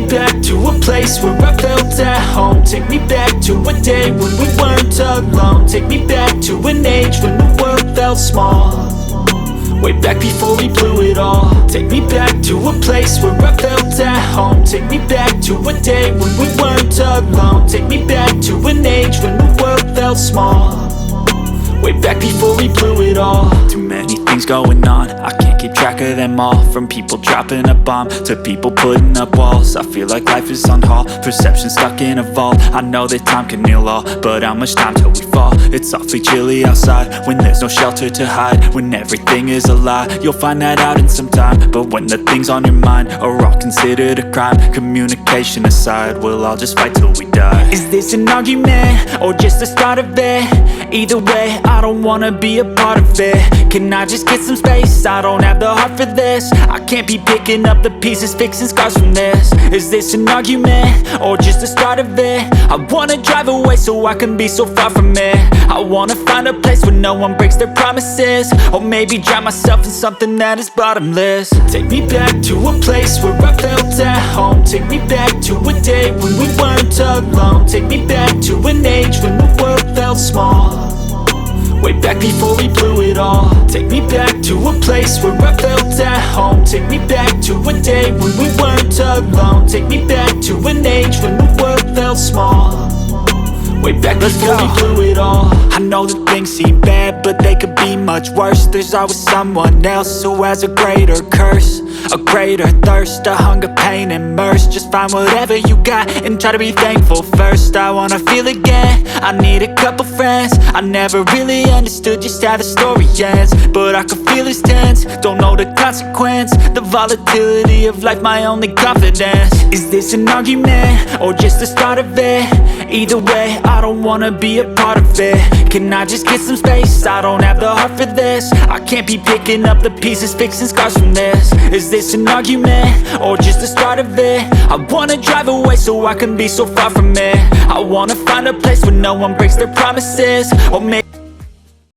back to a place where I felt at home. Take me back to a day when we weren't alone. Take me back to an age when the world felt small, way back before we blew it all. Take me back to a place where I felt at home. Take me back to a day when we weren't alone. Take me back to an age when the world felt small, way back before we blew it all. Too many things going on, I can't keep track of them all. From people dropping a bomb to people putting up walls. I feel like life is on hold, perception stuck in a vault. I know that time can heal all, but how much time till we fall? It's awfully chilly outside when there's no shelter to hide. When everything is a lie, you'll find that out in some time. But when the things on your mind are all considered a crime, communication aside, we'll all just fight till we die. Is this an argument or just the start of it? Either way, I don't wanna be a part of it. Can I just get some space? I don't have the heart for this. I can't be picking up the pieces, fixing scars from this. Is this an argument or just the start of it? I wanna drive away so I can be so far from it. I wanna find a place where no one breaks their promises, or maybe drown myself in something that is bottomless. Take me back to a place where I felt at home. Take me back to a day when we weren't alone. Take me back to an age when the world felt small, way back before we blew it all. Take me back to a place where I felt at home. Take me back to a day when we weren't alone. Take me back to an age when the world felt small, way back before we blew it all. I know that things seem bad, but they could be much worse. There's always someone else who has a greater curse, a greater thirst, a hunger, pain, and mercy. Just find whatever you got and try to be thankful first. I wanna feel again, I need a couple friends. I never really understood just how the story ends, but I can feel it's tense, don't know the consequence. The volatility of life, my only confidence. Is this an argument or just the start of it? Either way, I don't wanna be a part of it. Can I just get some space? I don't have the heart for this. I can't be picking up the pieces, fixing scars from this. Is this an argument or just the start of it? I wanna drive away so I can be so far from it. I wanna find a place where no one breaks their promises, or maybe